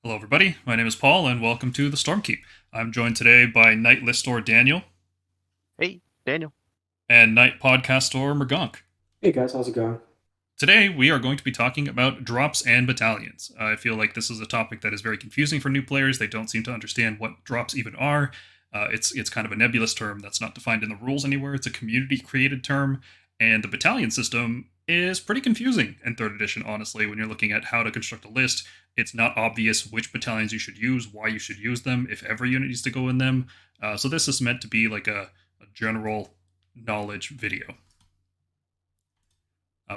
Hello, everybody. My name is Paul, and welcome to the Stormkeep. I'm joined today by Night Listor Daniel Hey, Daniel. and Night Podcastor Mergonk. Hey guys, how's it going? Today, we are going to be talking about drops and battalions. I feel like this is a topic that is very confusing for new players. They don't seem to understand what drops even are. It's kind of a nebulous term that's not defined in the rules anywhere. It's a community-created term, and the battalion system is pretty confusing in third edition. Honestly, when you're looking at how to construct a list, it's not obvious which battalions you should use, why you should use them, if every unit needs to go in them. So this is meant to be like a general knowledge video.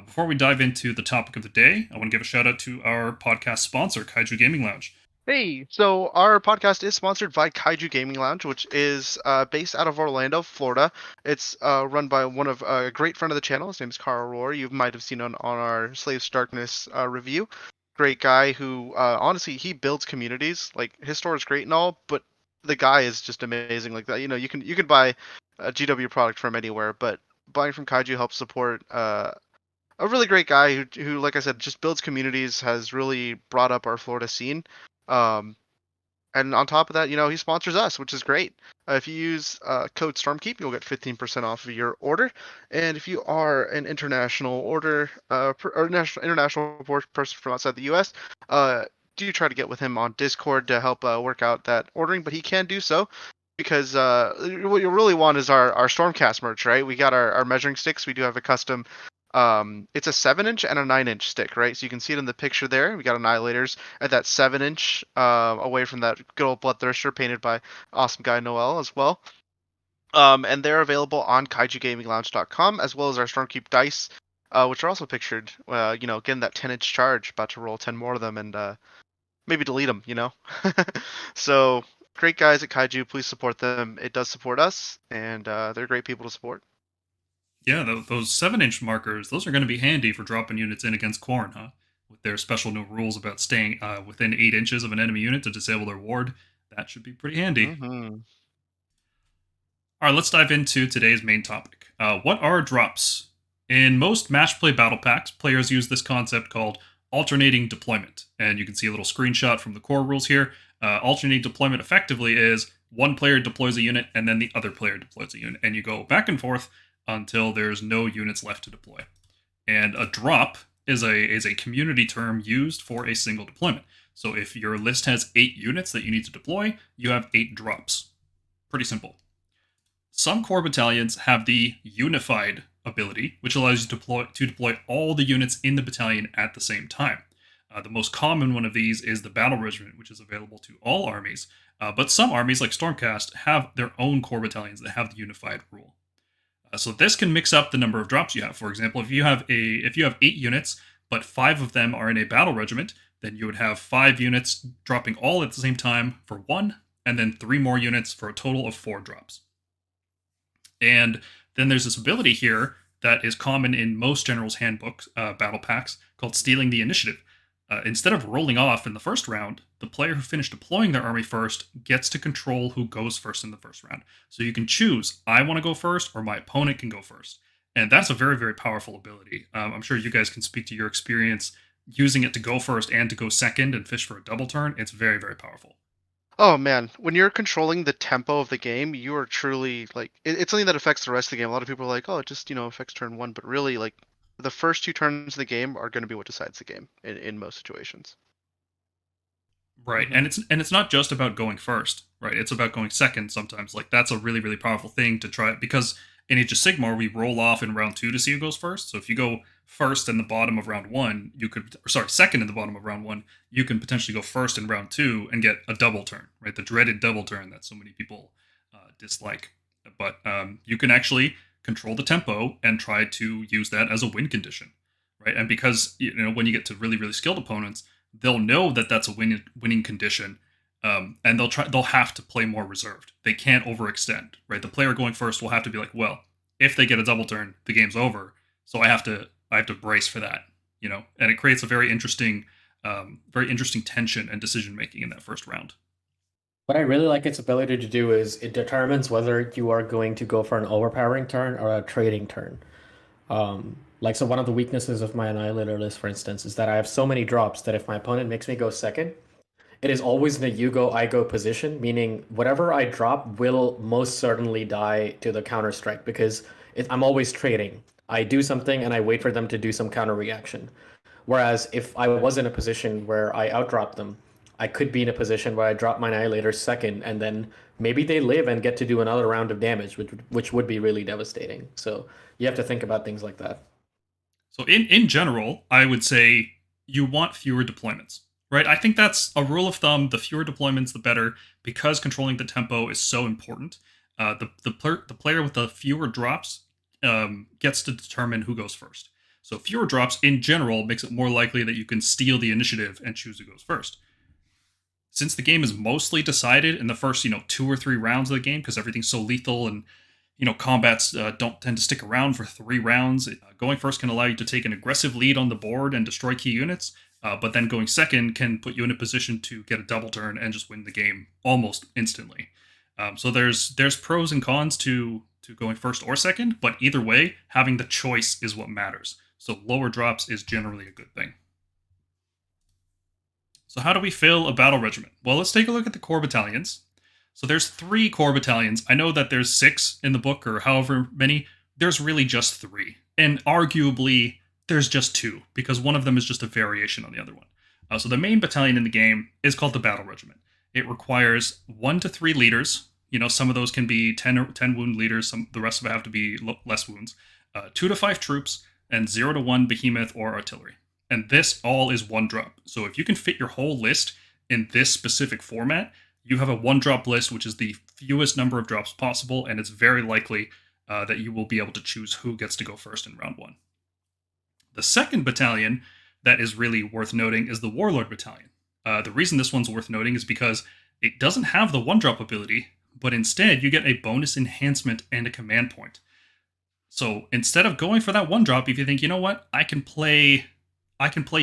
Before we dive into the topic of the day, I want to give a shout out to our podcast sponsor, Kaiju Gaming Lounge. Hey, so our podcast is sponsored by Kaiju Gaming Lounge, which is based out of Orlando, Florida. It's run by one of a great friend of the channel. His name is Carl Rohr. You might have seen on our Slaves to Darkness review. Great guy who, honestly, he builds communities. Like his store is great and all, but the guy is just amazing. Like that, you can buy a GW product from anywhere, but buying from Kaiju helps support a really great guy who, like I said, just builds communities, has really brought up our Florida scene. Um, and on top of that, he sponsors us, which is great. If you use code Stormkeep, you'll get 15% off of your order. And if you are an international order or international person from outside the U.S., do try to get with him on Discord to help work out that ordering. But he can do so because what you really want is our Stormcast merch, right? We got our measuring sticks. We do have a custom it's a 7-inch and a 9-inch stick, right? So you can see it in the picture there. We got annihilators at that 7-inch, away from that good old bloodthirster painted by awesome guy Noel as well. And they're available on kaijugaminglounge.com as well as our Stormkeep dice, which are also pictured. Getting that 10-inch charge, about to roll 10 more of them and maybe delete them. So great guys at Kaiju. Please support them. It does support us, and they're great people to support. Yeah, those 7-inch markers, those are going to be handy for dropping units in against Khorne, huh? With their special new rules about staying within 8 inches of an enemy unit to disable their ward, that should be pretty handy. Mm-hmm. All right, let's dive into today's main topic. What are drops? In most match play battle packs, players use this concept called alternating deployment. And you can see a little screenshot from the core rules here. Alternating deployment effectively is one player deploys a unit and then the other player deploys a unit. And you go back and forth until there's no units left to deploy. And a drop is a community term used for a single deployment. So if your list has 8 units that you need to deploy, you have 8 drops. Pretty simple. Some core battalions have the unified ability, which allows you to deploy all the units in the battalion at the same time. The most common one of these is the battle regiment, which is available to all armies. But some armies, like Stormcast, have their own core battalions that have the unified rule. So this can mix up the number of drops you have. For example, if you have 8 units, but 5 of them are in a battle regiment, then you would have 5 units dropping all at the same time for 1, and then 3 more units for a total of 4 drops. And then there's this ability here that is common in most generals' handbooks, battle packs, called Stealing the Initiative. Instead of rolling off in the first round, the player who finished deploying their army first gets to control who goes first in the first round. So you can choose, I want to go first, or my opponent can go first. And that's a very, very powerful ability. I'm sure you guys can speak to your experience using it to go first and to go second and fish for a double turn. It's very, very powerful. Oh man, when you're controlling the tempo of the game, you are truly like it's something that affects the rest of the game. A lot of people are like, "Oh, it just affects turn one," but really, like the first 2 turns of the game are going to be what decides the game in most situations. Right. Hmm. And it's not just about going first, right? It's about going second sometimes. Like that's a really, really powerful thing to try because in Age of Sigmar we roll off in round 2 to see who goes first. So if you go first in the bottom of round 1, you could second in the bottom of round 1, you can potentially go first in round 2 and get a double turn, right? The dreaded double turn that so many people dislike. But you can actually control the tempo and try to use that as a win condition, right? And because when you get to really, really skilled opponents, they'll know that that's a winning condition, and they'll have to play more reserved. They can't overextend, right? The player going first will have to be like, well, if they get a double turn, the game's over. So I have to brace for that, and it creates a very interesting tension and decision making in that first round. What I really like its ability to do is it determines whether you are going to go for an overpowering turn or a trading turn. So one of the weaknesses of my Annihilator list, for instance, is that I have so many drops that if my opponent makes me go second, it is always in a you go, I go position, meaning whatever I drop will most certainly die to the counter strike because I'm always trading. I do something and I wait for them to do some counter reaction. Whereas if I was in a position where I outdrop them, I could be in a position where I drop my Annihilator second, and then maybe they live and get to do another round of damage, which would be really devastating. So you have to think about things like that. So in general, I would say you want fewer deployments, right? I think that's a rule of thumb. The fewer deployments, the better, because controlling the tempo is so important. The player with the fewer drops gets to determine who goes first. So fewer drops in general makes it more likely that you can steal the initiative and choose who goes first. Since the game is mostly decided in the first, 2 or 3 rounds of the game, because everything's so lethal and combats don't tend to stick around for 3 rounds. Going first can allow you to take an aggressive lead on the board and destroy key units, but then going second can put you in a position to get a double turn and just win the game almost instantly. So there's pros and cons to going first or second, but either way, having the choice is what matters. So lower drops is generally a good thing. So how do we fill a battle regiment? Well, let's take a look at the core battalions. So there's 3 core battalions. I know that there's 6 in the book or however many. There's really just 3. And arguably, there's just 2 because one of them is just a variation on the other one. So the main battalion in the game is called the Battle Regiment. It requires 1 to 3 leaders. Some of those can be 10 wound leaders. The rest of it have to be less wounds. 2 to 5 troops and 0 to 1 behemoth or artillery. And this all is 1 drop. So if you can fit your whole list in this specific format, you have a 1-drop list, which is the fewest number of drops possible, and it's very likely that you will be able to choose who gets to go first in round 1. The second battalion that is really worth noting is the Warlord Battalion. The reason this one's worth noting is because it doesn't have the 1-drop ability, but instead you get a bonus enhancement and a command point. So instead of going for that 1-drop, if you think, you know what, I can play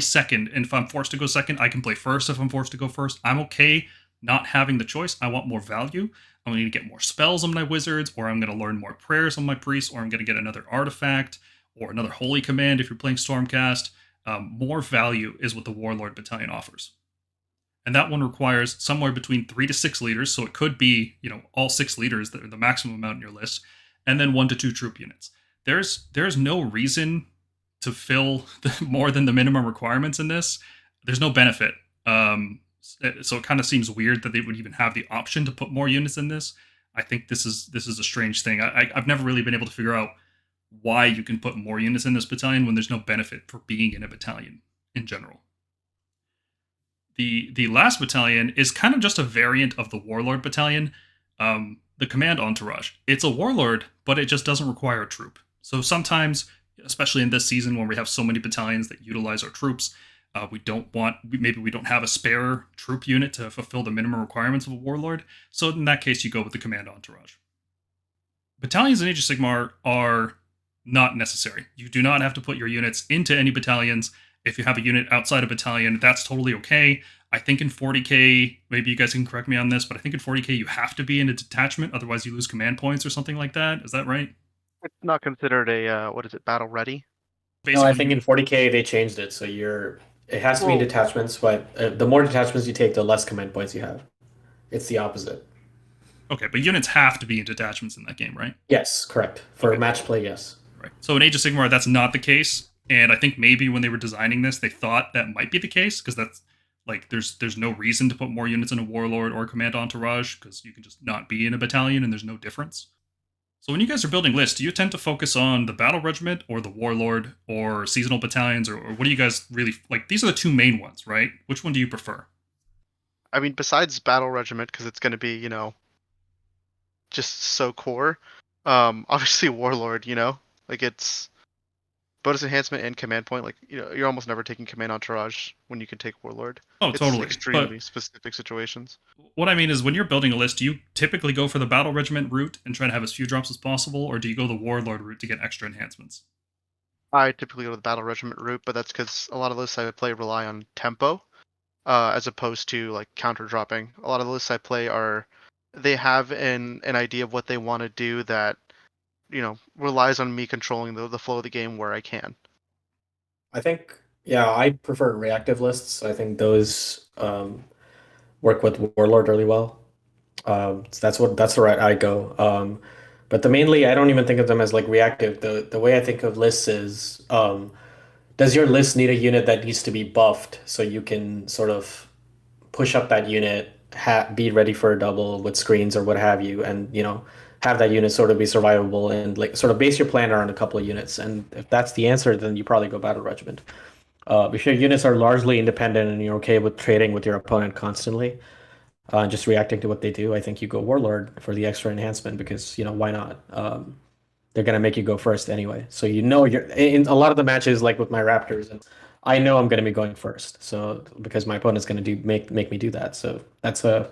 second, and if I'm forced to go second, I can play first if I'm forced to go first. I'm okay not having the choice. I want more value. I'm going to get more spells on my wizards, or I'm going to learn more prayers on my priests, or I'm going to get another artifact, or another holy command if you're playing Stormcast. More value is what the Warlord Battalion offers. And that one requires somewhere between 3 to 6 leaders, so it could be, all 6 leaders, the maximum amount in your list, and then 1 to 2 troop units. There's no reason to fill more than the minimum requirements in this. There's no benefit. So it kind of seems weird that they would even have the option to put more units in this. I think this is a strange thing. I've never really been able to figure out why you can put more units in this battalion when there's no benefit for being in a battalion in general. The last battalion is kind of just a variant of the Warlord Battalion, the Command Entourage. It's a Warlord, but it just doesn't require a troop. So sometimes, especially in this season when we have so many battalions that utilize our troops, we don't have a spare troop unit to fulfill the minimum requirements of a Warlord. So in that case, you go with the Command Entourage. Battalions in Age of Sigmar are not necessary. You do not have to put your units into any battalions. If you have a unit outside a battalion, that's totally okay. I think in 40k, maybe you guys can correct me on this, but I think in 40k you have to be in a detachment, otherwise you lose command points or something like that. Is that right? It's not considered a battle ready. No, I think in 40k they changed it, so it has to be in detachments, but the more detachments you take, the less command points you have. It's the opposite. Okay, but units have to be in detachments in that game, right? Yes, correct. For match play, yes. Right. So in Age of Sigmar, that's not the case, and I think maybe when they were designing this, they thought that might be the case because that's there's no reason to put more units in a Warlord or Command Entourage because you can just not be in a battalion and there's no difference. So when you guys are building lists, do you tend to focus on the Battle Regiment or the Warlord or seasonal battalions, or what do you guys really like? These are the 2 main ones, right? Which one do you prefer? I mean, besides Battle Regiment, because it's going to be, just so core. Obviously Warlord, it's bonus enhancement and command point. You're almost never taking Command Entourage when you can take Warlord. Oh, It's totally. extremely specific situations. What I mean is, when you're building a list, do you typically go for the Battle Regiment route and try to have as few drops as possible, or do you go the Warlord route to get extra enhancements? I typically go to the Battle Regiment route, but that's because a lot of lists I play rely on tempo, as opposed to counter dropping. A lot of the lists I play they have an idea of what they want to do that relies on me controlling the flow of the game where I can. I think, yeah, I prefer reactive lists. I think those work with Warlord really well. So that's the route I go. But the mainly I don't even think of them as like reactive. The way I think of lists is does your list need a unit that needs to be buffed so you can sort of push up that unit, be ready for a double with screens or what have you, and have that unit sort of be survivable and like sort of base your plan around a couple of units. And if that's the answer, then you probably go Battle Regiment. If your units are largely independent and you're okay with trading with your opponent constantly, just reacting to what they do, I think you go Warlord for the extra enhancement because why not? They're gonna make you go first anyway, so you're in a lot of the matches like with my Raptors, and I know I'm gonna be going first, so because my opponent's gonna make me do that. So that's a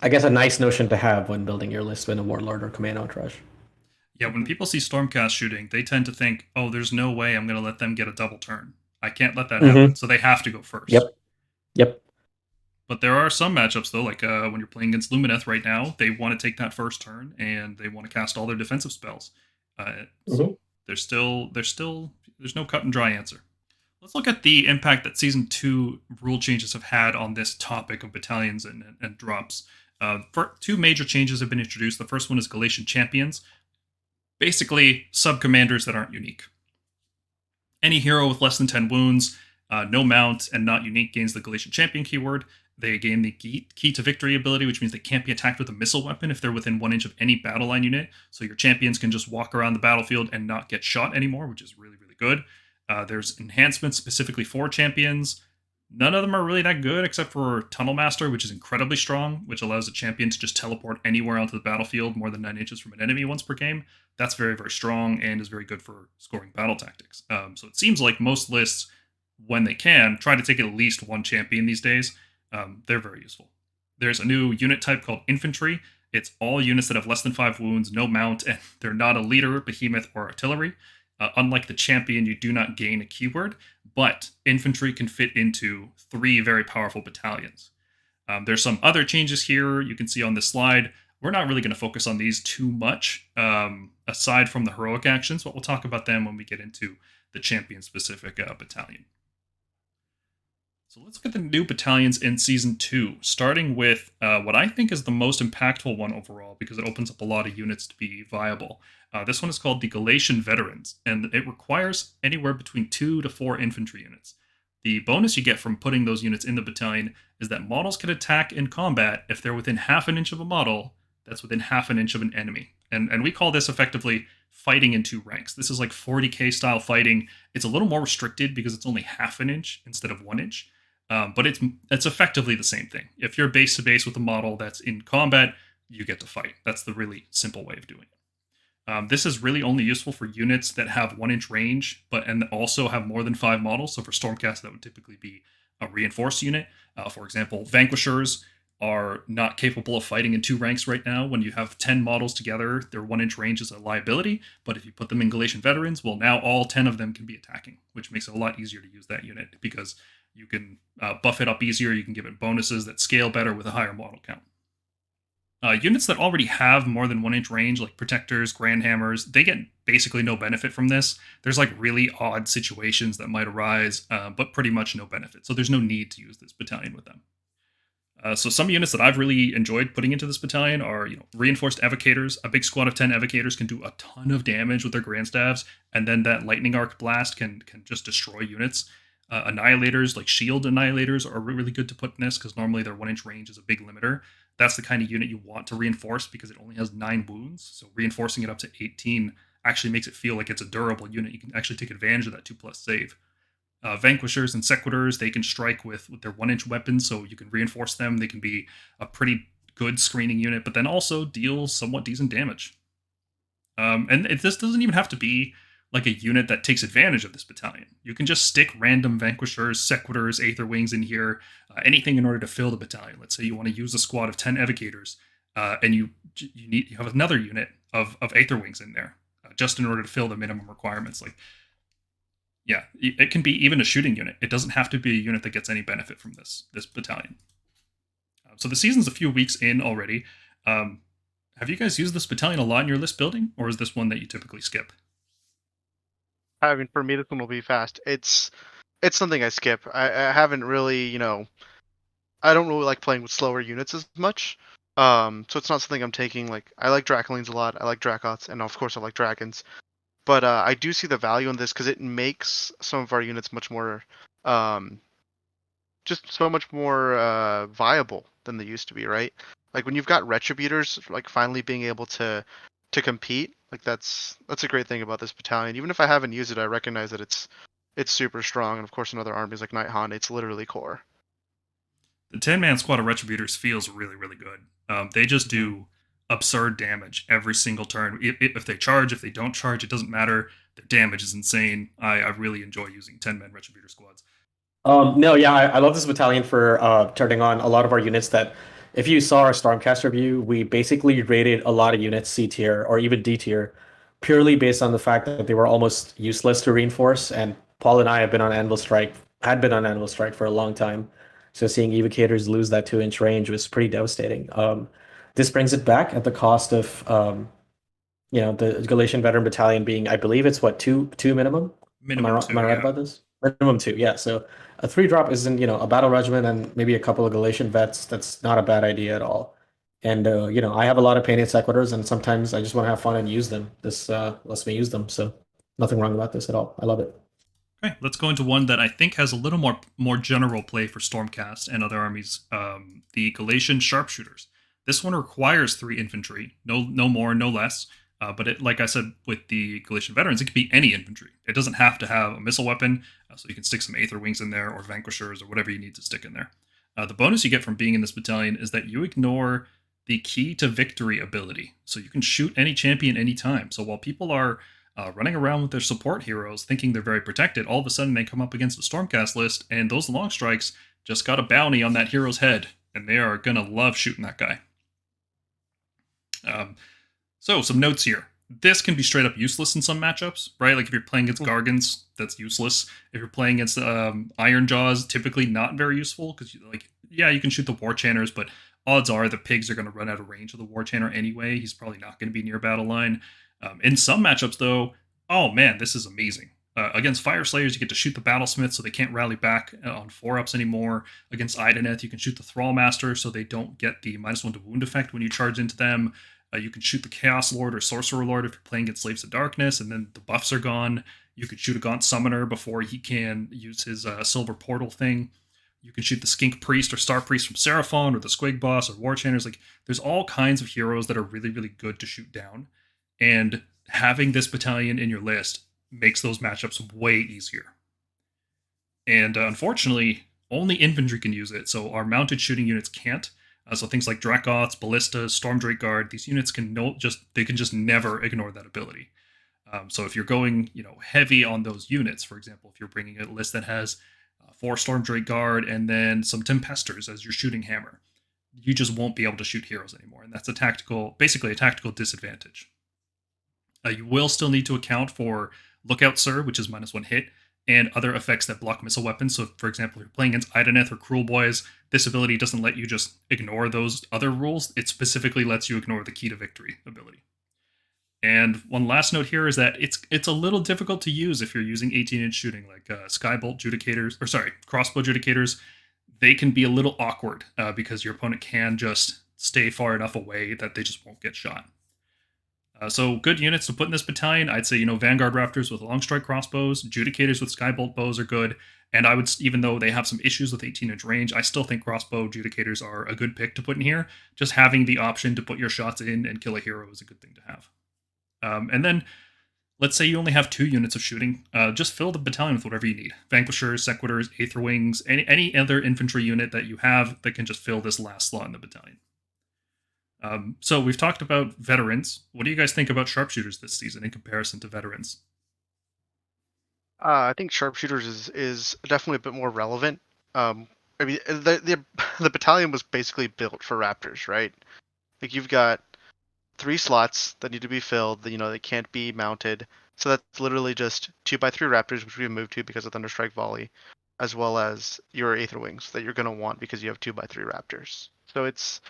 I guess a nice notion to have when building your list in a Warlord or Command Entourage. Yeah, when people see Stormcast shooting, they tend to think, oh, there's no way I'm going to let them get a double turn. I can't let that happen. Mm-hmm. So they have to go first. Yep. Yep. But there are some matchups, though, like when you're playing against Lumineth right now, they want to take that first turn and they want to cast all their defensive spells. Mm-hmm. So there's no cut and dry answer. Let's look at the impact that Season 2 rule changes have had on this topic of battalions and drops. For two major changes have been introduced. The first one is Galletian Champions, basically sub-commanders that aren't unique. Any hero with less than 10 wounds, no mount, and not unique gains the Galletian Champion keyword. They gain the Key to Victory ability, which means they can't be attacked with a missile weapon if they're within 1 inch of any battle line unit. So your champions can just walk around the battlefield and not get shot anymore, which is really, really good. There's enhancements specifically for champions. None of them are really that good except for Tunnel Master, which is incredibly strong, which allows a champion to just teleport anywhere onto the battlefield more than 9 inches from an enemy once per game. That's very, very strong and is very good for scoring battle tactics. So it seems like most lists, when they can, try to take at least one champion these days. They're very useful. There's a new unit type called Infantry. It's all units that have less than 5 wounds, no mount, and they're not a leader, behemoth, or artillery. Unlike the champion, you do not gain a keyword, but infantry can fit into 3 very powerful battalions. There's some other changes here you can see on this slide. We're not really going to focus on these too much, aside from the heroic actions, but we'll talk about them when we get into the champion-specific battalion. So let's look at the new battalions in Season 2, starting with what I think is the most impactful one overall, because it opens up a lot of units to be viable. This one is called the Galletian Veterans, and it requires anywhere between 2 to 4 infantry units. The bonus you get from putting those units in the battalion is that models can attack in combat if they're within half an inch of a model that's within half an inch of an enemy. And we call this effectively fighting in 2 ranks. This is like 40k style fighting. It's a little more restricted because it's only half an inch instead of 1 inch. But it's effectively the same thing. If you're base to base with a model that's in combat, you get to fight. That's the really simple way of doing it. This is really only useful for units that have 1 inch range, and also have more than 5 models. So for Stormcast, that would typically be a reinforced unit. For example, Vanquishers are not capable of fighting in 2 ranks right now. When you have 10 models together, their 1 inch range is a liability. But if you put them in Galletian Veterans, well, now all 10 of them can be attacking, which makes it a lot easier to use that unit because you can buff it up easier. You can give it bonuses that scale better with a higher model count. Units that already have more than 1 inch range, like Protectors, Grand Hammers, they get basically no benefit from this. There's like really odd situations that might arise, but pretty much no benefit. So there's no need to use this battalion with them. So some units that I've really enjoyed putting into this battalion are, reinforced evocators. A big squad of 10 evocators can do a ton of damage with their grand staves, and then that lightning arc blast can just destroy units. Annihilators, like shield annihilators, are really good to put in this because normally their 1 inch range is a big limiter. That's the kind of unit you want to reinforce because it only has 9 wounds. So reinforcing it up to 18 actually makes it feel like it's a durable unit. You can actually take advantage of that 2+ save. Vanquishers and Sequitors, they can strike with their 1 inch weapons, so you can reinforce them. They can be a pretty good screening unit, but then also deal somewhat decent damage. This doesn't even have to be like a unit that takes advantage of this battalion. You can just stick random Vanquishers, Sequitors, Aether Wings in here, anything in order to fill the battalion. Let's say you want to use a squad of 10 Evocators, and you have another unit of Aether Wings in there, just in order to fill the minimum requirements. Yeah, it can be even a shooting unit. It doesn't have to be a unit that gets any benefit from this battalion. So the season's a few weeks in already. Have you guys used this battalion a lot in your list building, or is this one that you typically skip? I mean, for me, this one will be fast. it's something I skip. I haven't really, I don't really like playing with slower units as much. So it's not something I'm taking. Like I like Dracolines a lot. I like Dracots, and of course I like dragons. But I do see the value in this because it makes some of our units much more, um, just so much more viable than they used to be, right? Like when you've got Retributors, like finally being able to compete, like that's a great thing about this battalion. Even if I haven't used it, I recognize that it's super strong. And of course, in other armies like Night Han, it's literally core. The 10-man squad of Retributors feels really, really good. They just Mhm. do absurd damage every single turn. If they charge, if they don't charge, it doesn't matter. Their damage is insane. I really enjoy using 10-man Retributor squads. No, yeah, I love this battalion for turning on a lot of our units that if you saw our Stormcast review, we basically rated a lot of units C tier or even D tier purely based on the fact that they were almost useless to reinforce. And Paul and I have been on Anvil Strike, had been on Anvil Strike for a long time. So seeing evocators lose that 2-inch range was pretty devastating. This brings it back at the cost of the Galletian Veteran Battalion being, I believe it's what, two minimum? Am I Minimum wrong, am two, I right yeah. about this? Minimum two, yeah. So a 3-drop isn't, a battle regiment and maybe a couple of Galatian vets. That's not a bad idea at all. And I have a lot of painted sequitors, and sometimes I just want to have fun and use them. This lets me use them, so nothing wrong about this at all. I love it. Okay, let's go into one that I think has a little more general play for Stormcast and other armies. The Galletian Sharpshooters. This one requires 3 infantry, no more, no less. But like I said with the Galletian Veterans, it could be any infantry. It doesn't have to have a missile weapon, so you can stick some Aether Wings in there or Vanquishers or whatever you need to stick in there. The bonus you get from being in this battalion is that you ignore the key to victory ability, so you can shoot any champion anytime. So while people are running around with their support heroes thinking they're very protected, all of a sudden they come up against the Stormcast list, and those long strikes just got a bounty on that hero's head, and they are going to love shooting that guy. So, some notes here. This can be straight up useless in some matchups, right? Like if you're playing against Gargants, that's useless. If you're playing against Iron Jaws, typically not very useful because, you can shoot the War Channers, but odds are the pigs are going to run out of range of the War Channer anyway. He's probably not going to be near battle line. In some matchups, though, oh man, this is amazing. Against Fire Slayers, you get to shoot the Battlesmith so they can't rally back on 4-ups anymore. Against Ideneth, you can shoot the Thrall Master so they don't get the -1 to wound effect when you charge into them. You can shoot the Chaos Lord or Sorcerer Lord if you're playing against Slaves of Darkness, and then the buffs are gone. You could shoot a Gaunt Summoner before he can use his Silver Portal thing. You can shoot the Skink Priest or Star Priest from Seraphon or the Squig Boss or War Channers. Like, there's all kinds of heroes that are really, really good to shoot down. And having this battalion in your list makes those matchups way easier. And unfortunately, only infantry can use it, so our mounted shooting units can't. So things like Dracots, Ballistas, Stormdrake Guard, these units can just never ignore that ability. So if you're going, heavy on those units, for example, if you're bringing a list that has 4 Stormdrake Guard and then some Tempesters as your shooting hammer, you just won't be able to shoot heroes anymore, and that's basically a tactical disadvantage. You will still need to account for Lookout Sir, which is -1 hit, and other effects that block missile weapons. So, for example, if you're playing against Ideneth or Cruel Boys, this ability doesn't let you just ignore those other rules. It specifically lets you ignore the Key to Victory ability. And one last note here is that it's a little difficult to use if you're using 18-inch shooting, like Skybolt Judicators, or sorry, Crossbow Judicators. They can be a little awkward because your opponent can just stay far enough away that they just won't get shot. So good units to put in this battalion. I'd say, Vanguard Raptors with long strike crossbows, Judicators with Skybolt bows are good. And I would, even though they have some issues with 18-inch range, I still think crossbow Judicators are a good pick to put in here. Just having the option to put your shots in and kill a hero is a good thing to have. And then, let's say you only have 2 units of shooting. Just fill the battalion with whatever you need. Vanquishers, Sequitors, Aether Wings, any other infantry unit that you have that can just fill this last slot in the battalion. So we've talked about veterans. What do you guys think about sharpshooters this season in comparison to veterans? I think sharpshooters is definitely a bit more relevant. I mean, the battalion was basically built for raptors, right? Like you've got 3 slots that need to be filled. They can't be mounted. So that's literally just 2x3 raptors, which we moved to because of Thunderstrike Volley, as well as your Aether Wings that you're gonna want because you have 2x3 raptors. So it's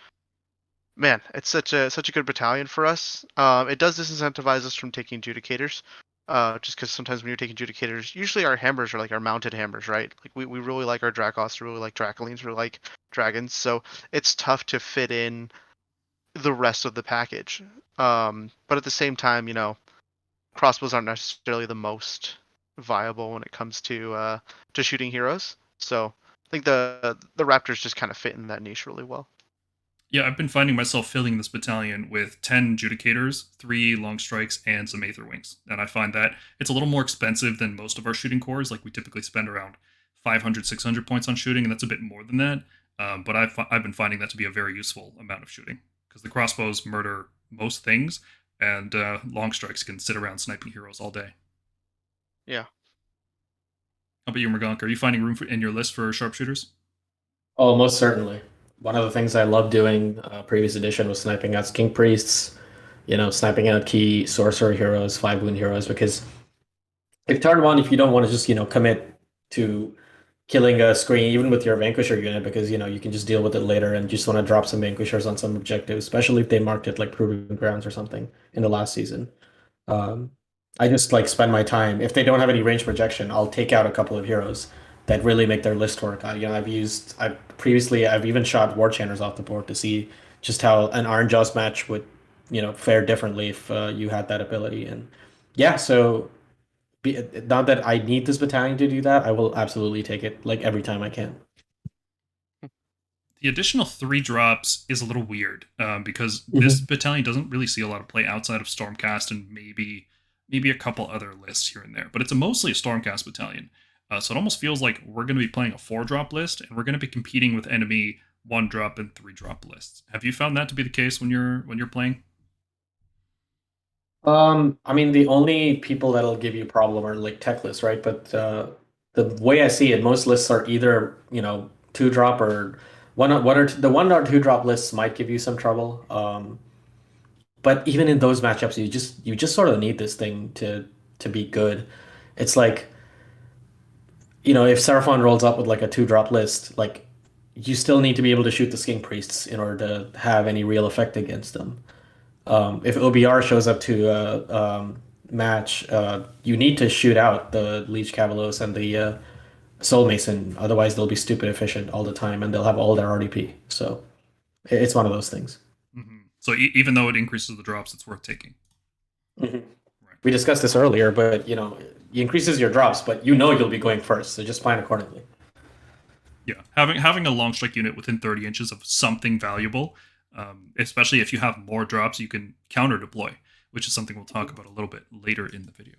such a good battalion for us. It does disincentivize us from taking Judicators. Just because sometimes when you're taking Judicators, usually our hammers are like our mounted hammers, right? Like we really like our Dracos, we really like Dracolines, we really like Dragons, so it's tough to fit in the rest of the package. But at the same time, crossbows aren't necessarily the most viable when it comes to shooting heroes. So I think the Raptors just kind of fit in that niche really well. Yeah, I've been finding myself filling this battalion with 10 Judicators, 3 Long Strikes, and some Aether Wings. And I find that it's a little more expensive than most of our shooting cores. Like, we typically spend around 500, 600 points on shooting, and that's a bit more than that. But I've been finding that to be a very useful amount of shooting. Because the crossbows murder most things, and Long Strikes can sit around sniping heroes all day. Yeah. How about you, Mergonk? Are you finding room in your list for sharpshooters? Oh, most certainly. One of the things I loved doing previous edition was sniping out King Priests, sniping out key sorcerer heroes, 5 wound heroes, because if turn one, if you don't want to just, commit to killing a screen, even with your Vanquisher unit, because, you can just deal with it later and just want to drop some Vanquishers on some objective, especially if they marked it like Proving Grounds or something in the last season. Um, I just like spend my time. If they don't have any range projection, I'll take out a couple of heroes that really make their list work. I've even shot War Chanters off the board to see just how an Iron Jaws match would, fare differently if you had that ability. And yeah, so not that I need this battalion to do that, I will absolutely take it like every time I can. The additional 3 drops is a little weird because this Mhm. battalion doesn't really see a lot of play outside of Stormcast and maybe a couple other lists here and there. But it's mostly a Stormcast battalion, so it almost feels like we're going to be playing a 4-drop list, and we're going to be competing with enemy 1-drop and 3-drop lists. Have you found that to be the case when you're playing? I mean, the only people that'll give you problem are like tech lists, right? But the way I see it, most lists are either, 2-drop or the 1 or 2-drop lists might give you some trouble. But even in those matchups, you just sort of need this thing to be good. It's like, if Seraphon rolls up with like a 2-drop list, like you still need to be able to shoot the Skink Priests in order to have any real effect against them. If OBR shows up to a match, you need to shoot out the Leech Cavalos and the Soul Mason. Otherwise, they'll be stupid efficient all the time and they'll have all their RDP. So it's one of those things. So even though it increases the drops, it's worth taking. Mhm. We discussed this earlier, but it increases your drops, but you'll be going first, so just plan accordingly. Yeah, having a long strike unit within 30 inches of something valuable, especially if you have more drops, you can counter deploy, which is something we'll talk about a little bit later in the video.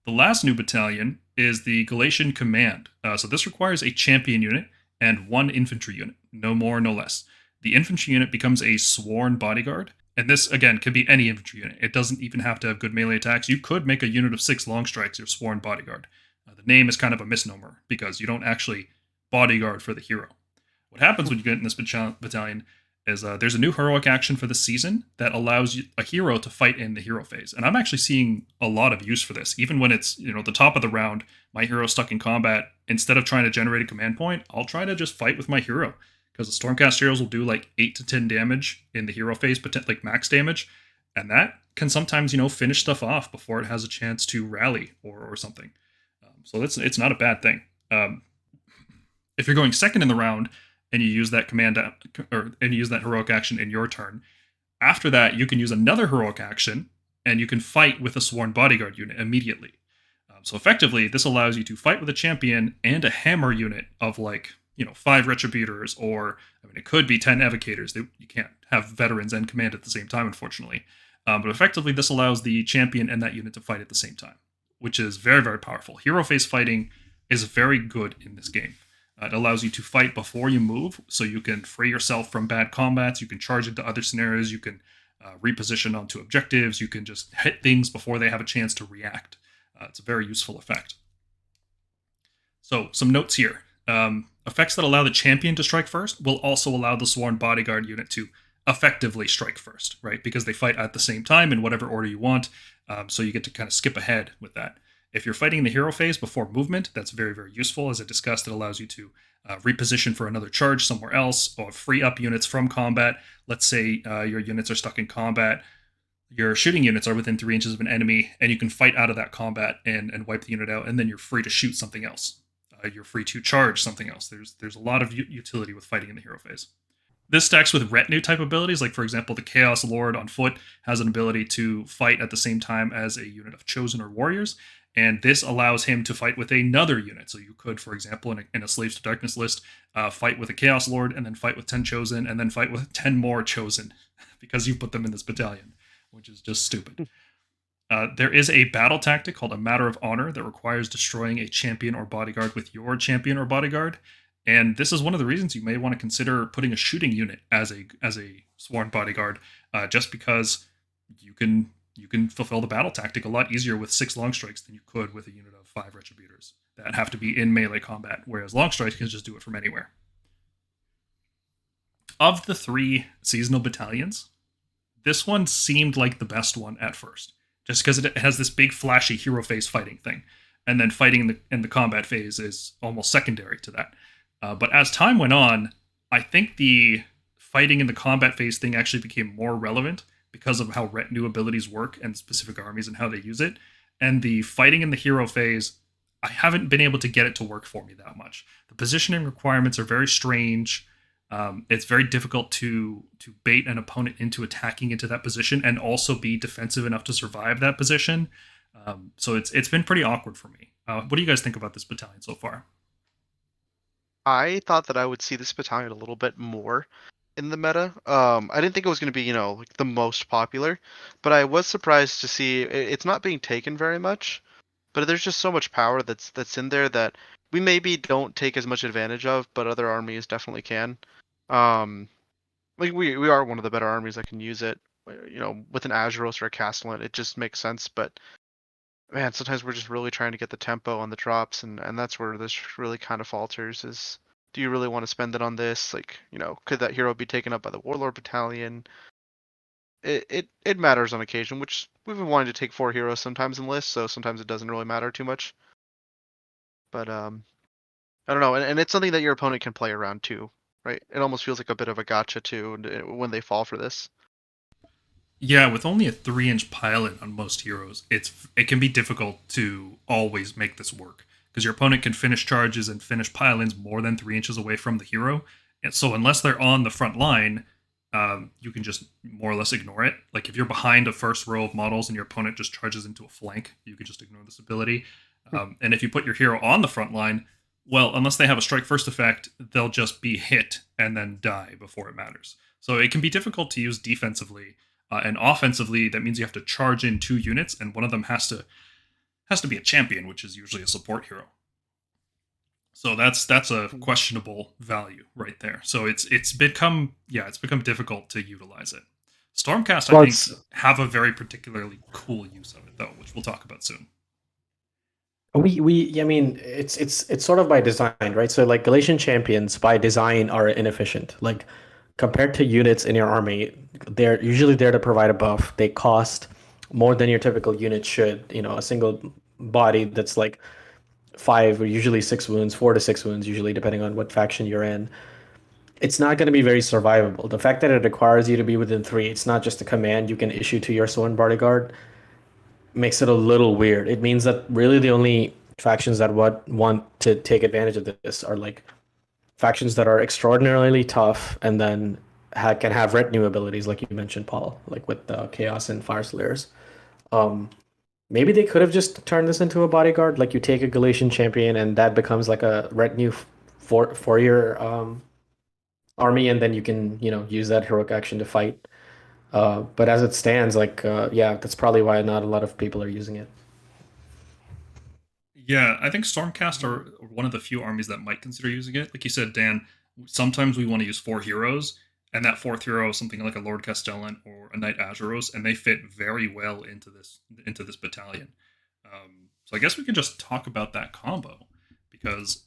The last new battalion is the Galletian Command. So this requires a champion unit and 1 infantry unit, no more, no less. The infantry unit becomes a sworn bodyguard, and this, again, could be any infantry unit. It doesn't even have to have good melee attacks. You could make a unit of 6 long strikes your sworn bodyguard. The name is kind of a misnomer because you don't actually bodyguard for the hero. What happens when you get in this battalion is there's a new heroic action for the season that allows a hero to fight in the hero phase. And I'm actually seeing a lot of use for this. Even when it's, the top of the round, my hero's stuck in combat, instead of trying to generate a command point, I'll try to just fight with my hero. Because the Stormcast heroes will do like 8 to 10 damage in the hero phase, like max damage. And that can sometimes, finish stuff off before it has a chance to rally or something. So it's not a bad thing. If you're going second in the round and you use that and you use that heroic action in your turn, after that you can use another heroic action and you can fight with a sworn bodyguard unit immediately. So effectively, this allows you to fight with a champion and a hammer unit of 5 retributors, or it could be 10 evocators. You can't have veterans and command at the same time, unfortunately. But effectively, this allows the champion and that unit to fight at the same time, which is very, very powerful. Hero phase fighting is very good in this game. It allows you to fight before you move, so you can free yourself from bad combats. You can charge into other scenarios. You can reposition onto objectives. You can just hit things before they have a chance to react. It's a very useful effect. So, some notes here. Effects that allow the champion to strike first will also allow the sworn bodyguard unit to effectively strike first, right? Because they fight at the same time in whatever order you want, so you get to kind of skip ahead with that. If you're fighting in the hero phase before movement, that's very, very useful. As I discussed, it allows you to reposition for another charge somewhere else or free up units from combat. Let's say your units are stuck in combat. Your shooting units are within 3 inches of an enemy, and you can fight out of that combat and wipe the unit out, and then you're free to shoot something else. You're free to charge something else. There's a lot of utility with fighting in the hero phase. This stacks with retinue type abilities, like for example, the Chaos Lord on foot has an ability to fight at the same time as a unit of chosen or warriors, and this allows him to fight with another unit. So you could, for example, in a Slaves to Darkness list, fight with a Chaos Lord, and then fight with 10 chosen, and then fight with 10 more chosen, because you put them in this battalion, which is just stupid. There is a battle tactic called a Matter of Honor that requires destroying a champion or bodyguard with your champion or bodyguard. And this is one of the reasons you may want to consider putting a shooting unit as a sworn bodyguard, just because you can fulfill the battle tactic a lot easier with 6 long strikes than you could with a unit of 5 retributors that have to be in melee combat, whereas long strikes can just do it from anywhere. Of the 3 seasonal battalions, this one seemed like the best one at first, just because it has this big flashy hero phase fighting thing, and then fighting in the combat phase is almost secondary to that. But as time went on, I think the fighting in the combat phase thing actually became more relevant because of how retinue abilities work and specific armies and how they use it. And the fighting in the hero phase, I haven't been able to get it to work for me that much. The positioning requirements are very strange. It's very difficult to bait an opponent into attacking into that position and also be defensive enough to survive that position. So it's been pretty awkward for me. What do you guys think about this battalion so far? I thought that I would see this battalion a little bit more in the meta. I didn't think it was going to be, like the most popular, but I was surprised to see it's not being taken very much. But there's just so much power that's in there that we maybe don't take as much advantage of, but other armies definitely can. Like we are one of the better armies that can use it. With an Azuros or a Castellan, it just makes sense. But man, sometimes we're just really trying to get the tempo on the drops, and that's where this really kind of falters. Is do you really want to spend it on this? Like, could that hero be taken up by the Warlord Battalion? It matters on occasion, which we've been wanting to take 4 heroes sometimes in lists, so sometimes it doesn't really matter too much. But I don't know, and it's something that your opponent can play around too, right? It almost feels like a bit of a gotcha too when they fall for this. Yeah, with only a 3-inch pile-in on most heroes, it can be difficult to always make this work because your opponent can finish charges and finish pile-ins more than 3 inches away from the hero, and so unless they're on the front line, you can just more or less ignore it. Like if you're behind a first row of models and your opponent just charges into a flank, you can just ignore this ability. And if you put your hero on the front line, well, unless they have a strike first effect, they'll just be hit and then die before it matters. So it can be difficult to use defensively. And offensively, that means you have to charge in 2 units, and one of them has to be a champion, which is usually a support hero. So that's a questionable value right there. So it's become difficult to utilize it. Stormcast, I think, have a very particularly cool use of it though, which we'll talk about soon. I mean, it's sort of by design, right? So like Galletian champions by design are inefficient. Like compared to units in your army, they're usually there to provide a buff. They cost more than your typical unit should. A single body that's like 5 or usually 6 wounds, 4 to 6 wounds, usually depending on what faction you're in. It's not going to be very survivable. The fact that it requires you to be within 3, it's not just a command you can issue to your sworn bodyguard, makes it a little weird. It means that really the only factions that want to take advantage of this are like factions that are extraordinarily tough and then can have retinue abilities, like you mentioned, Paul, like with the Chaos and Fire Slayers. Maybe they could have just turned this into a bodyguard, like you take a Galletian champion and that becomes like a retinue for your army, and then you can use that heroic action to fight. But as it stands, that's probably why not a lot of people are using it. Yeah, I think Stormcast are one of the few armies that might consider using it. Like you said, Dan, sometimes we want to use 4 heroes, and that 4th hero is something like a Lord Castellan or a Knight Azuros, and they fit very well into this battalion. So I guess we could just talk about that combo, because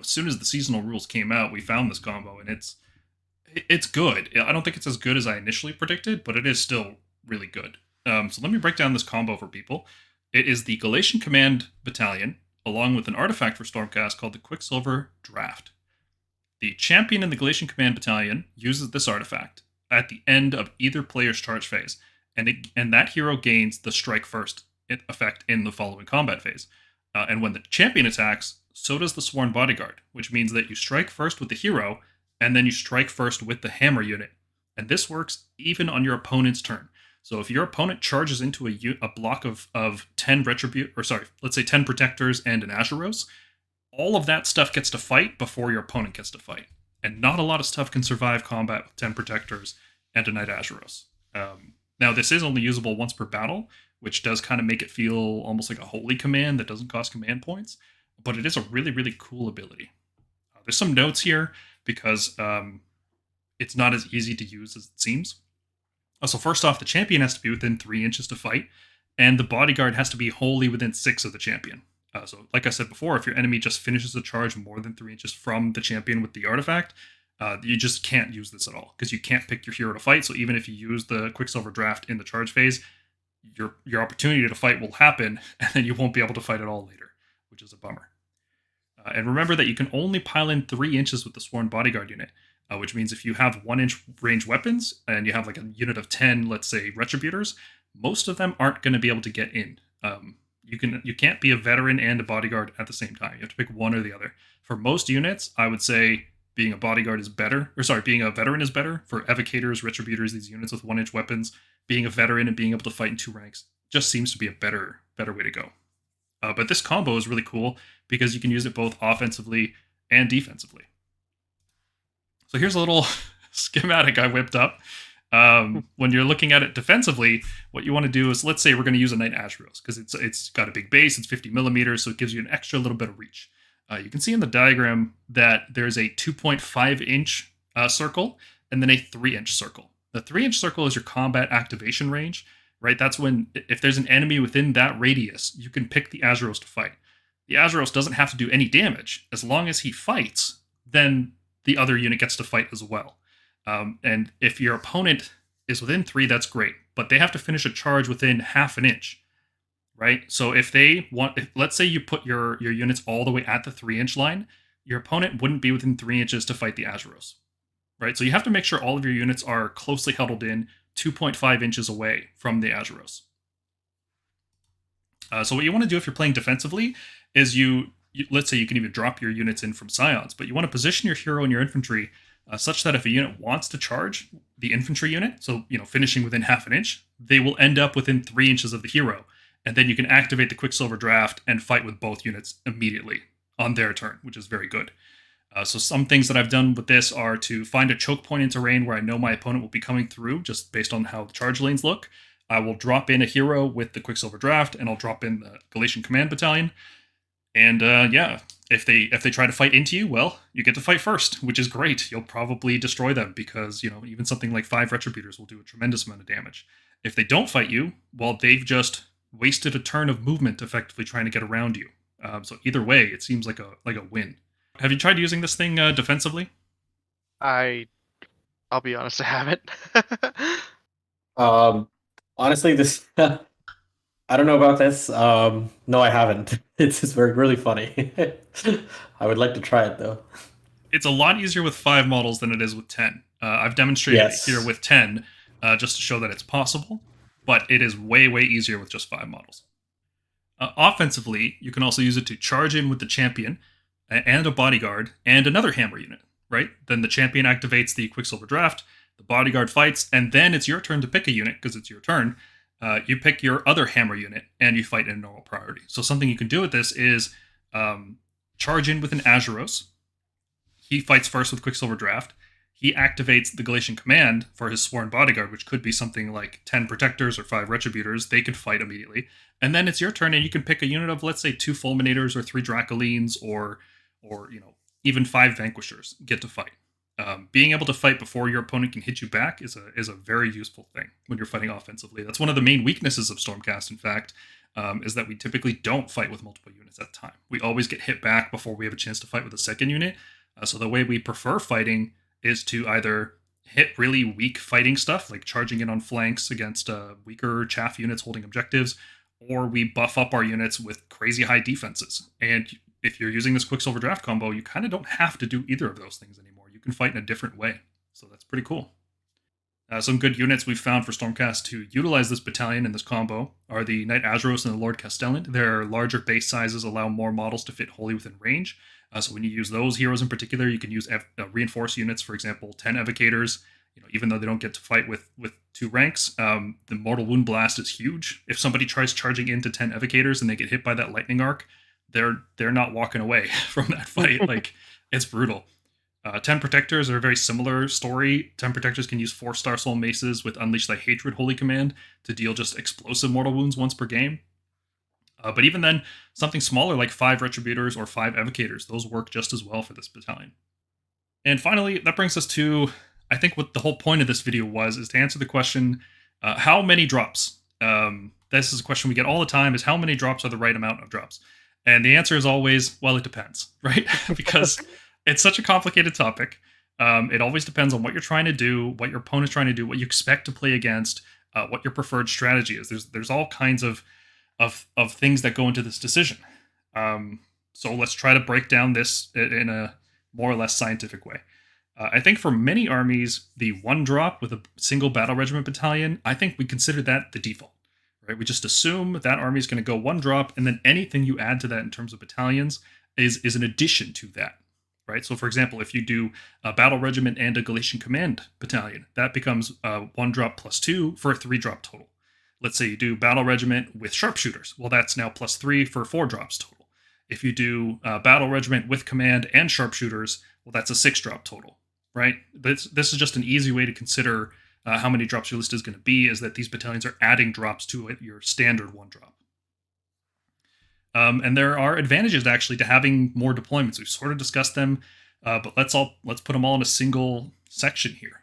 as soon as the seasonal rules came out, we found this combo, and it's good. I don't think it's as good as I initially predicted, but it is still really good. So let me break down this combo for people. It is the Galletian Command battalion, along with an artifact for Stormcast called the Quicksilver Draught. The champion in the Galletian Command battalion uses this artifact at the end of either player's charge phase, and that hero gains the strike first effect in the following combat phase. And when the champion attacks, so does the Sworn Bodyguard, which means that you strike first with the hero, and then you strike first with the hammer unit. And this works even on your opponent's turn. So if your opponent charges into a block of 10 let's say 10 Protectors and an Azuros, all of that stuff gets to fight before your opponent gets to fight. And not a lot of stuff can survive combat with 10 Protectors and a Knight Azuros. Now, this is only usable once per battle, which does kind of make it feel almost like a holy command that doesn't cost command points, but it is a really, really cool ability. There's some notes here because it's not as easy to use as it seems. So first off, the champion has to be within 3 inches to fight, and the bodyguard has to be wholly within 6 of the champion. So like I said before, if your enemy just finishes the charge more than 3 inches from the champion with the artifact, you just can't use this at all, because you can't pick your hero to fight. So even if you use the Quicksilver Draught in the charge phase, your opportunity to fight will happen, and then you won't be able to fight at all later, which is a bummer. And remember that you can only pile in 3 inches with the Sworn Bodyguard unit, which means if you have 1-inch range weapons, and you have like a unit of 10, let's say, Retributors, most of them aren't going to be able to get in. You can't be a veteran and a bodyguard at the same time. You have to pick one or the other. For most units, I would say being a bodyguard is better, being a veteran is better. For evocators, retributors, these units with 1-inch weapons, being a veteran and being able to fight in 2 ranks just seems to be a better way to go. But this combo is really cool because you can use it both offensively and defensively. So here's a little schematic I whipped up. When you're looking at it defensively, what you want to do is, let's say we're going to use a Knight Azuros because it's got a big base, it's 50 millimeters, so it gives you an extra little bit of reach. You can see in the diagram that there's a 2.5-inch circle and then a 3-inch circle. The 3-inch circle is your combat activation range, right? That's when, if there's an enemy within that radius, you can pick the Azuros to fight. The Azuros doesn't have to do any damage. As long as he fights, then the other unit gets to fight as well. And if your opponent is within 3, that's great. But they have to finish a charge within half an inch, right? So if let's say you put your units all the way at the 3-inch line, your opponent wouldn't be within 3 inches to fight the Azuros, right? So you have to make sure all of your units are closely huddled in 2.5 inches away from the Azuros. So what you want to do if you're playing defensively is let's say you can even drop your units in from Scions, but you want to position your hero and your infantry such that if a unit wants to charge the infantry unit, so finishing within half an inch, they will end up within 3 inches of the hero, and then you can activate the Quicksilver Draught and fight with both units immediately on their turn, which is very good. So some things that I've done with this are to find a choke point in terrain where I know my opponent will be coming through, just based on how the charge lanes look. I will drop in a hero with the Quicksilver Draught, and I'll drop in the Galletian Command Battalion. And if they try to fight into you, well, you get to fight first, which is great. You'll probably destroy them because, even something like 5 Retributors will do a tremendous amount of damage. If they don't fight you, well, they've just wasted a turn of movement effectively trying to get around you. So either way, it seems like a win. Have you tried using this thing defensively? I'll be honest, I haven't. Honestly, this I don't know about this. No, I haven't. It's just really funny. I would like to try it though. It's a lot easier with 5 models than it is with 10. I've demonstrated it here with 10 just to show that it's possible, but it is way, way easier with just 5 models. Offensively, you can also use it to charge in with the champion and a bodyguard and another hammer unit, right? Then the champion activates the Quicksilver Draught, the bodyguard fights, and then it's your turn to pick a unit because it's your turn. You pick your other hammer unit and you fight in normal priority. So something you can do with this is charge in with an Azuros. He fights first with Quicksilver Draught. He activates the Galletian Command for his Sworn Bodyguard, which could be something like 10 Protectors or 5 Retributors. They can fight immediately. And then it's your turn, and you can pick a unit of, let's say, 2 Fulminators or 3 Dracolines or even 5 Vanquishers get to fight. Being able to fight before your opponent can hit you back is a very useful thing when you're fighting offensively. That's one of the main weaknesses of Stormcast, in fact, is that we typically don't fight with multiple units at a time. We always get hit back before we have a chance to fight with a second unit. So the way we prefer fighting is to either hit really weak fighting stuff, like charging in on flanks against weaker chaff units holding objectives, or we buff up our units with crazy high defenses. And if you're using this Quicksilver Draught combo, you kind of don't have to do either of those things anymore. You can fight in a different way. So that's pretty cool. Some good units we've found for Stormcast to utilize this battalion and this combo are the Knight Azeros and the Lord Castellan. Their larger base sizes allow more models to fit wholly within range. So when you use those heroes in particular, you can use reinforced units, for example, 10 Evocators. Even though they don't get to fight with 2 ranks, the Mortal Wound Blast is huge. If somebody tries charging into 10 Evocators and they get hit by that lightning arc, they're not walking away from that fight. Like, it's brutal. 10 Protectors are a very similar story. 10 Protectors can use 4-star Soul Maces with Unleash Thy Hatred Holy Command to deal just explosive mortal wounds once per game. But even then, something smaller like 5 Retributors or 5 Evocators, those work just as well for this battalion. And finally, that brings us to, I think what the whole point of this video is to answer the question, how many drops? This is a question we get all the time, is how many drops are the right amount of drops? And the answer is always, well, it depends, right? Because it's such a complicated topic. It always depends on what you're trying to do, what your opponent's trying to do, what you expect to play against, what your preferred strategy is. There's all kinds of things that go into this decision. So let's try to break down this in a more or less scientific way. I think for many armies, the 1 drop with a single battle regiment battalion, I think we consider that the default. Right? We just assume that army is going to go 1 drop, and then anything you add to that in terms of battalions is an addition to that. Right? So for example, if you do a battle regiment and a Galletian Command battalion, that becomes 1 drop plus 2 for a 3 drop total. Let's say you do battle regiment with sharpshooters. Well, that's now plus 3 for 4 drops total. If you do battle regiment with command and sharpshooters, well, that's a 6 drop total, right? This is just an easy way to consider how many drops your list is going to be, is that these battalions are adding drops to it, your standard 1 drop. And there are advantages actually to having more deployments. We've sort of discussed them, but let's put them all in a single section here.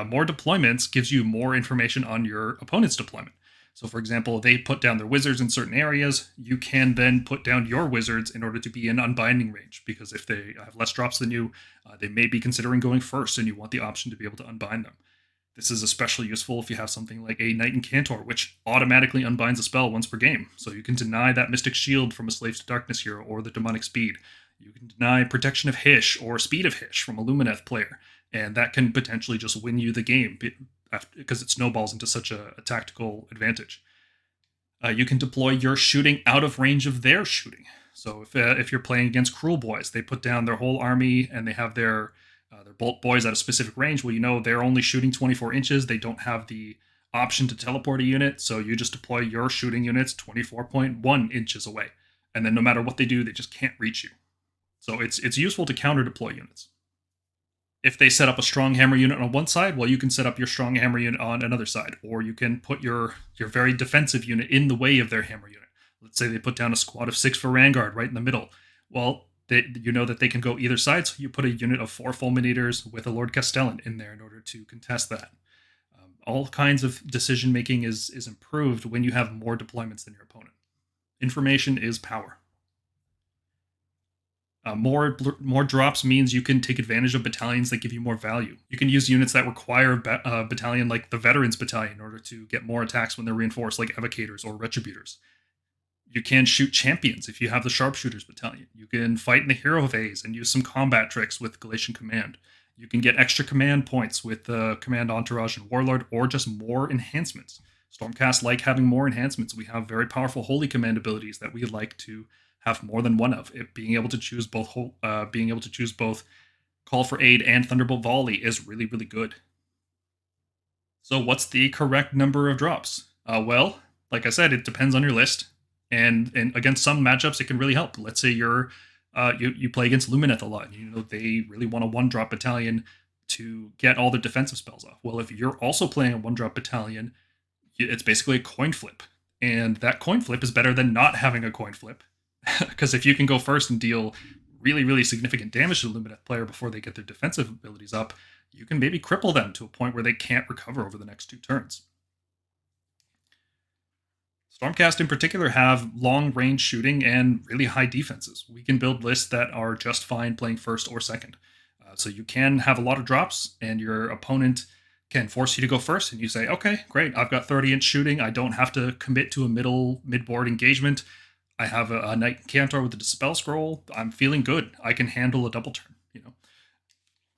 More deployments gives you more information on your opponent's deployment. So for example, they put down their wizards in certain areas, you can then put down your wizards in order to be in unbinding range, because if they have less drops than you, they may be considering going first and you want the option to be able to unbind them. This is especially useful if you have something like a Knight Incantor, which automatically unbinds a spell once per game. So you can deny that Mystic Shield from a Slaves to Darkness hero or the Demonic Speed. You can deny Protection of Hish or Speed of Hish from a Lumineth player, and that can potentially just win you the game because it snowballs into such a tactical advantage. You can deploy your shooting out of range of their shooting. So if you're playing against Cruel Boys, they put down their whole army and they have their bolt boys at a specific range. Well, they're only shooting 24 inches. They don't have the option to teleport a unit, so you just deploy your shooting units 24.1 inches away. And then no matter what they do, they just can't reach you. So it's useful to counter deploy units. If they set up a strong hammer unit on one side, well, you can set up your strong hammer unit on another side, or you can put your very defensive unit in the way of their hammer unit. Let's say they put down a squad of 6 for Vanguard right in the middle. Well, you know that they can go either side, so you put a unit of 4 Fulminators with a Lord Castellan in there in order to contest that. All kinds of decision making is improved when you have more deployments than your opponent. Information is power. More drops means you can take advantage of battalions that give you more value. You can use units that require a battalion like the Veterans Battalion in order to get more attacks when they're reinforced, like Evocators or Retributors. You can shoot champions if you have the Sharpshooters Battalion. You can fight in the hero phase and use some combat tricks with Galletian Command. You can get extra command points with the Command Entourage and Warlord, or just more enhancements. Stormcast like having more enhancements. We have very powerful Holy Command abilities that we like to have more than one of. Being able to choose both Call for Aid and Thunderbolt Volley is really, really good. So what's the correct number of drops? Well, like I said, it depends on your list. And against some matchups, it can really help. Let's say you play against Lumineth a lot, and they really want a 1-drop battalion to get all their defensive spells off. Well, if you're also playing a 1-drop battalion, it's basically a coin flip. And that coin flip is better than not having a coin flip. Because if you can go first and deal really, really significant damage to the Lumineth player before they get their defensive abilities up, you can maybe cripple them to a point where they can't recover over the next 2 turns. Stormcast in particular have long-range shooting and really high defenses. We can build lists that are just fine playing first or second. So you can have a lot of drops, and your opponent can force you to go first, and you say, okay, great, I've got 30-inch shooting. I don't have to commit to a mid-board engagement. I have a Knight Incantor with a Dispel Scroll. I'm feeling good. I can handle a double turn,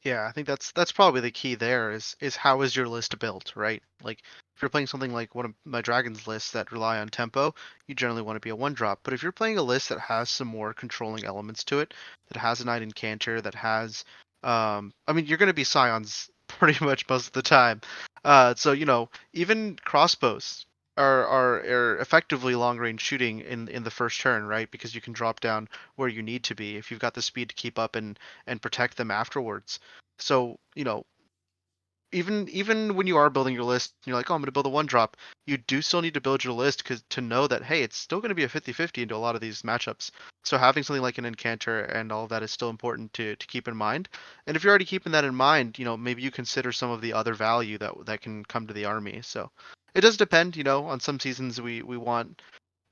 Yeah, I think that's probably the key there is how is your list built, right? Like if you're playing something like one of my dragons lists that rely on tempo, you generally want to be a one drop. But if you're playing a list that has some more controlling elements to it, that has a knight in canter, that has I mean you're gonna be scions pretty much most of the time. So even crossbows are effectively long range shooting in the first turn, right? Because you can drop down where you need to be if you've got the speed to keep up and protect them afterwards. So, even when you are building your list, you're like, oh, I'm going to build a one drop. You do still need to build your list because to know that, hey, it's still going to be a 50-50 into a lot of these matchups. So having something like an Incanter and all of that is still important to keep in mind. And if you're already keeping that in mind, maybe you consider some of the other value that can come to the army. So it does depend, on some seasons we want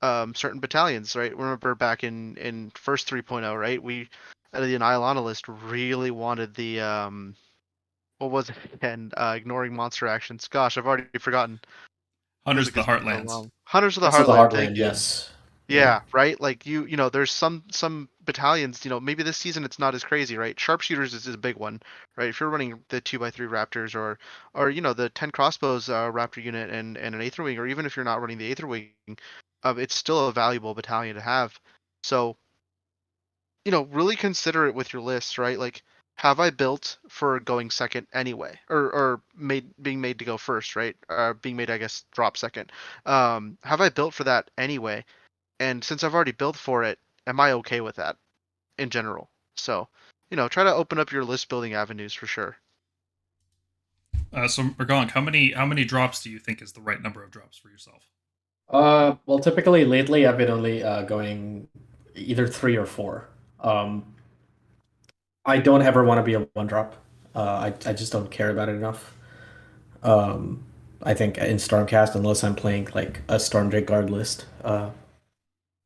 certain battalions, right? Remember back in first 3.0, right? We the Nihilana list really wanted the what was it again? Ignoring monster actions. Gosh, I've already forgotten because Hunters of the it's been so Heartlands. long. Hunters of the So the Heartland. Thank Heartland, you. yes. Yeah. Yeah, right. Like there's some battalions. Maybe this season it's not as crazy, right? Sharpshooters is a big one, right? If you're running the 2x3 Raptors or the 10 crossbows Raptor unit and an Aether Wing, or even if you're not running the Aether Wing, it's still a valuable battalion to have. So really consider it with your list, right? Like, have I built for going second anyway, or being made to go first, right? Being made, I guess, drop second. Have I built for that anyway? And since I've already built for it, am I okay with that in general? So, try to open up your list building avenues for sure. So, Ergonk, how many drops do you think is the right number of drops for yourself? Well, typically lately I've been only going either 3 or 4. Um, I don't ever want to be a one drop. I just don't care about it enough. Um, I think in Stormcast, unless I'm playing like a Stormdrake Guard list,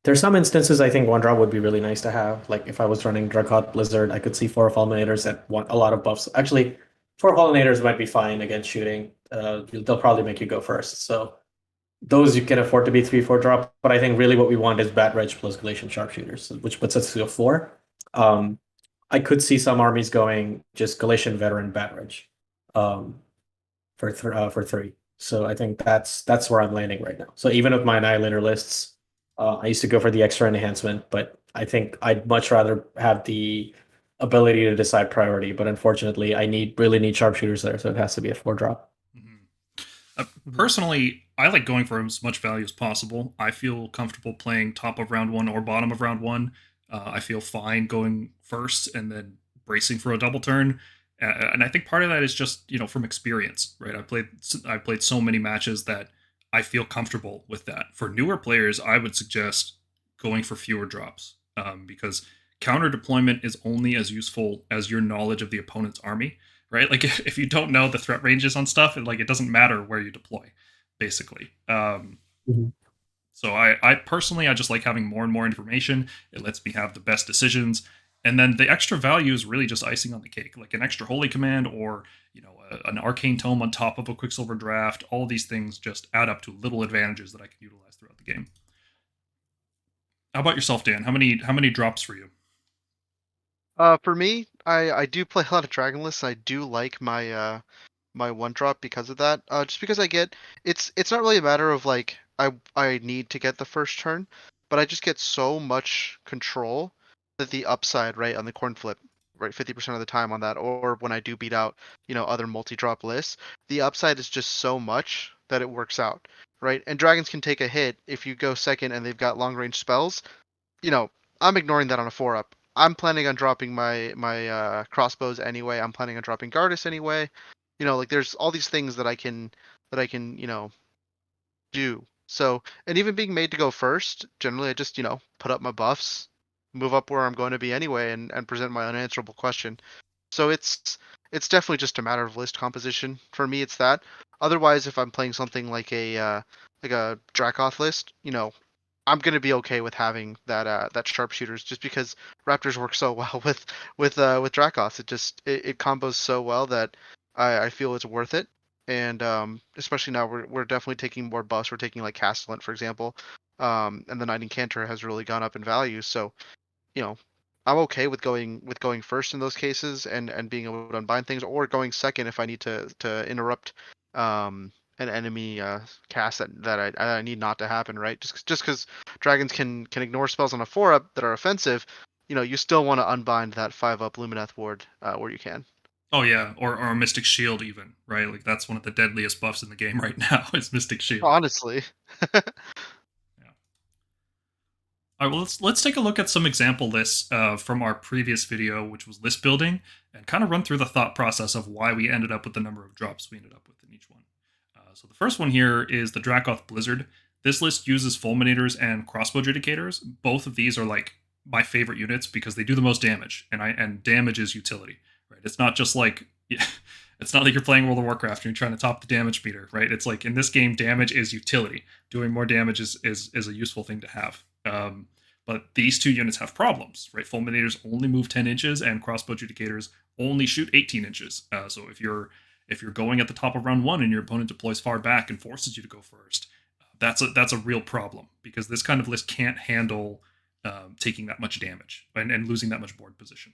there's some instances I think one drop would be really nice to have. Like if I was running Draught Blizzard, I could see 4 Fulminators that want a lot of buffs. Actually, 4 Fulminators might be fine against shooting. They'll probably make you go first. So those you can afford to be 3-4 drop. But I think really what we want is Bat Reg plus Galletian Sharpshooters, which puts us to a 4. Um, I could see some armies going just Galletian Veteran Bat Reg um, for 3. So I think that's where I'm landing right now. So even with my Annihilator lists, I used to go for the extra enhancement, but I think I'd much rather have the ability to decide priority. But unfortunately, really need sharpshooters there, so it has to be a 4 drop. Mhm. Mhm. Personally, I like going for as much value as possible. I feel comfortable playing top of round one or bottom of round one. I feel fine going first and then bracing for a double turn. And I think part of that is just from experience, right? I played so many matches that I feel comfortable with that. For newer players, I would suggest going for fewer drops because counter deployment is only as useful as your knowledge of the opponent's army, right? Like if you don't know the threat ranges on stuff, it doesn't matter where you deploy, basically. Mhm. So I personally I just like having more and more information. It lets me have the best decisions, and then the extra value is really just icing on the cake, like an extra holy command or an arcane tome on top of a Quicksilver draft. All these things just add up to little advantages that I can utilize throughout the game. How about yourself, Dan? How many drops for you? For me, I do play a lot of Dragon lists. I do like my one drop because of that. Just because it's not really a matter of like I need to get the first turn, but I just get so much control that the upside, right, on the corn flip, right, 50% of the time on that, or when I do beat out, other multi-drop lists, the upside is just so much that it works out, right? And dragons can take a hit if you go second and they've got long range spells. you know, I'm ignoring that on a 4 up. I'm planning on dropping my crossbows anyway. I'm planning on dropping Gardas anyway. Like there's all these things that I can do. So, and even being made to go first, generally I just put up my buffs, move up where I'm going to be anyway, and present my unanswerable question. So it's definitely just a matter of list composition. For me, it's that. Otherwise, if I'm playing something like a Dracoth list, I'm gonna be okay with having that sharpshooters just because Raptors work so well with Dracoth. It combos so well that I feel it's worth it. And especially now we're definitely taking more buffs. We're taking like Castellant, for example. And the Knight Incanter has really gone up in value. So, you know, I'm okay with going first in those cases and being able to unbind things, or going second if I need to interrupt an enemy cast that I need not to happen, right? Just because dragons can ignore spells on a 4-up that are offensive, you still want to unbind that 5-up Lumineth ward where you can. Oh yeah, or a Mystic Shield even, right? Like that's one of the deadliest buffs in the game right now is Mystic Shield. Honestly. Yeah. All right, well let's take a look at some example lists from our previous video, which was list building, and kind of run through the thought process of why we ended up with the number of drops we ended up with in each one. So the first one here is the Dracoth Blizzard. This list uses Fulminators and Crossbow Judicators. Both of these are like my favorite units because they do the most damage, and damage is utility, right? It's not just like it's not like you're playing World of Warcraft and you're trying to top the damage meter, right? It's like in this game, damage is utility. Doing more damage is a useful thing to have. But these two units have problems, right? Fulminators only move 10 inches, and Crossbow Judicators only shoot 18 inches. So if you're going at the top of round one and your opponent deploys far back and forces you to go first, that's a real problem because this kind of list can't handle taking that much damage and losing that much board position.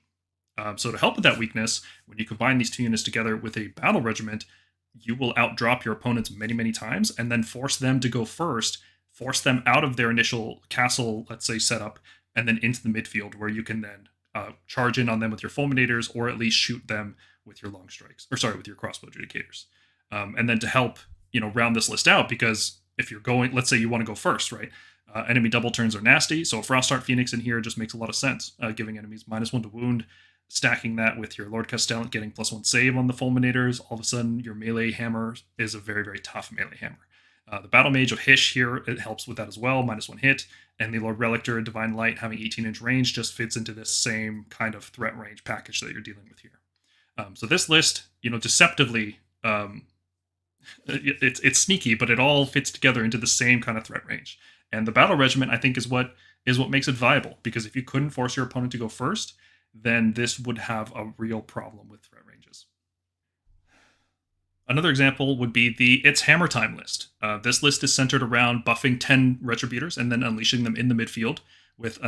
So to help with that weakness, when you combine these two units together with a battle regiment, you will outdrop your opponents many, many times and then force them to go first, force them out of their initial castle, let's say, setup, and then into the midfield where you can then charge in on them with your fulminators or at least shoot them with your long strikes, with your crossbow judicators. And then to help, round this list out, because if you're going, let's say you want to go first, right? Enemy double turns are nasty, so a Frostheart Phoenix in here just makes a lot of sense, giving enemies -1 to wound, stacking that with your Lord Castellan getting +1 save on the fulminators. All of a sudden, your melee hammer is a very, very tough melee hammer. The Battle Mage of Hish here, it helps with that as well, -1 hit, and the Lord Relictor and Divine Light having 18-inch range just fits into this same kind of threat range package that you're dealing with here. So this list, deceptively, it's sneaky, but it all fits together into the same kind of threat range. And the Battle Regiment, I think, is what makes it viable, because if you couldn't force your opponent to go first, then this would have a real problem with threat ranges. Another example would be the It's Hammer Time list. This list is centered around buffing 10 Retributors and then unleashing them in the midfield with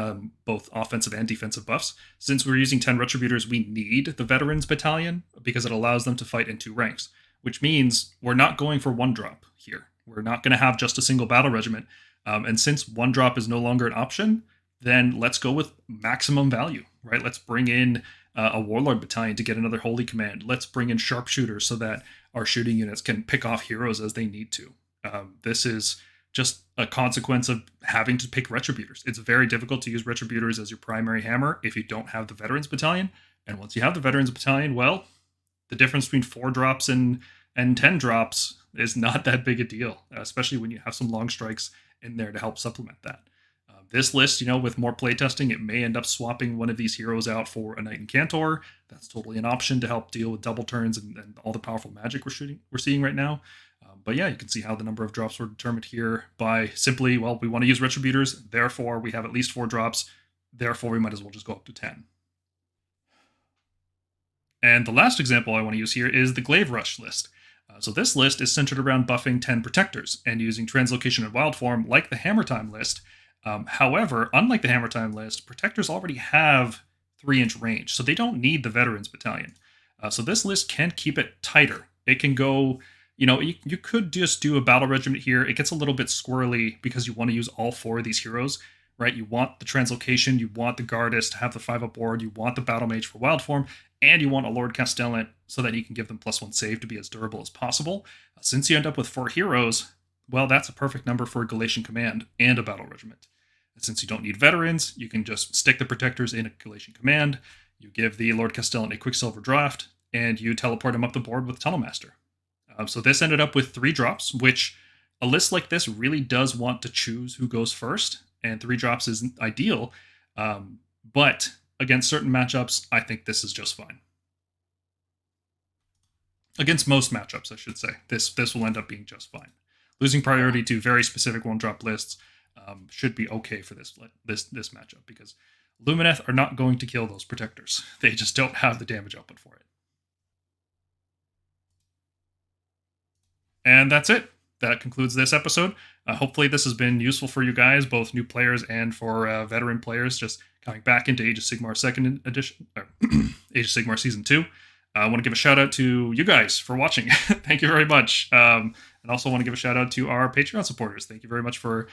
both offensive and defensive buffs. Since we're using 10 Retributors, we need the Veterans Battalion because it allows them to fight in 2 ranks, which means we're not going for 1-drop here. We're not going to have just a single battle regiment. And since 1-drop is no longer an option, then let's go with maximum value, right? Let's bring in a Warlord Battalion to get another Holy Command. Let's bring in Sharpshooters so that our shooting units can pick off heroes as they need to. This is just a consequence of having to pick Retributors. It's very difficult to use Retributors as your primary hammer if you don't have the Veterans Battalion. And once you have the Veterans Battalion, well, the difference between 4 drops and 10 drops is not that big a deal, especially when you have some long strikes in there to help supplement that. This list, with more playtesting, it may end up swapping one of these heroes out for a Knight Incantor. That's totally an option to help deal with double turns and all the powerful magic we're seeing right now. But yeah, you can see how the number of drops were determined here by simply, well, we want to use Retributors, therefore we have at least 4 drops, therefore we might as well just go up to 10. And the last example I want to use here is the Glaive Rush list. So this list is centered around buffing 10 Protectors and using Translocation and Wild Form like the Hammer Time list. However, unlike the Hammer Time list, Protectors already have 3-inch range, so they don't need the Veterans Battalion. So this list can keep it tighter. It can go, you could just do a Battle Regiment here. It gets a little bit squirrely because you want to use all 4 of these heroes, right? You want the Translocation, you want the Guardist to have the 5-up board, you want the Battle Mage for Wild Form, and you want a Lord Castellan so that you can give them +1 save to be as durable as possible. Since you end up with 4 heroes, well, that's a perfect number for a Galletian Command and a Battle Regiment. And since you don't need veterans, you can just stick the Protectors in a Galletian Command, you give the Lord Castellan a Quicksilver Draught, and you teleport him up the board with Tunnel Master. So this ended up with 3 drops, which a list like this really does want to choose who goes first, and 3 drops isn't ideal, but against certain matchups, I think this is just fine. Against most matchups, I should say, this will end up being just fine. Losing priority to very specific 1-drop lists should be okay for this matchup, because Lumineth are not going to kill those Protectors. They just don't have the damage output for it. And that's it. That concludes this episode. Hopefully this has been useful for you guys, both new players and for veteran players, just coming back into Age of Sigmar Second Edition, or Age of Sigmar Season 2. I want to give a shout out to you guys for watching. Thank you very much. And also want to give a shout out to our Patreon supporters. Thank you very much for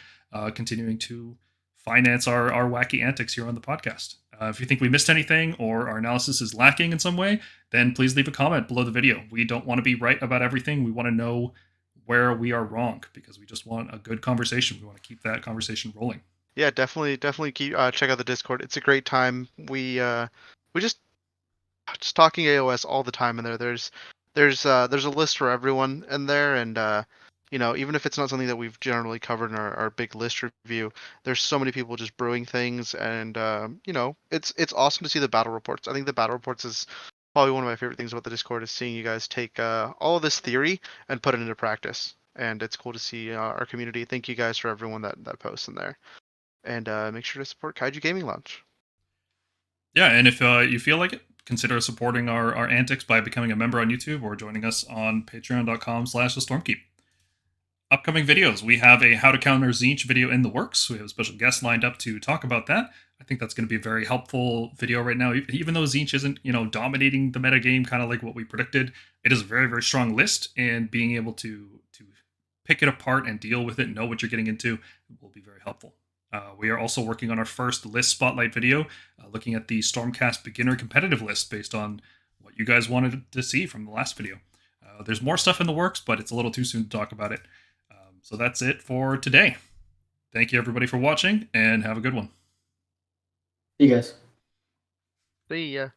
continuing to finance our wacky antics here on the podcast. If you think we missed anything or our analysis is lacking in some way, then please leave a comment below the video. We don't want to be right about everything. We want to know where we are wrong because we just want a good conversation. We want to keep that conversation rolling. Yeah, definitely keep check out the Discord. It's a great time. We just talking AOS all the time in there. There's a list for everyone in there, and even if it's not something that we've generally covered in our big list review, there's so many people just brewing things, and it's awesome to see the battle reports. I think the battle reports is probably one of my favorite things about the Discord is seeing you guys take all of this theory and put it into practice, and it's cool to see our community. Thank you guys for everyone that posts in there, and make sure to support Kaiju Gaming Lounge. Yeah, and if you feel like it, consider supporting our antics by becoming a member on YouTube or joining us on patreon.com/thestormkeep. Upcoming videos. We have a How to Counter Tzeentch video in the works. We have a special guest lined up to talk about that. I think that's going to be a very helpful video right now. Even though Tzeentch isn't, dominating the metagame, kind of like what we predicted, it is a very, very strong list, and being able to pick it apart and deal with it, know what you're getting into, will be very helpful. We are also working on our first list spotlight video, looking at the Stormcast beginner competitive list based on what you guys wanted to see from the last video. There's more stuff in the works, but it's a little too soon to talk about it. So that's it for today. Thank you, everybody, for watching, and have a good one. See you guys. See ya.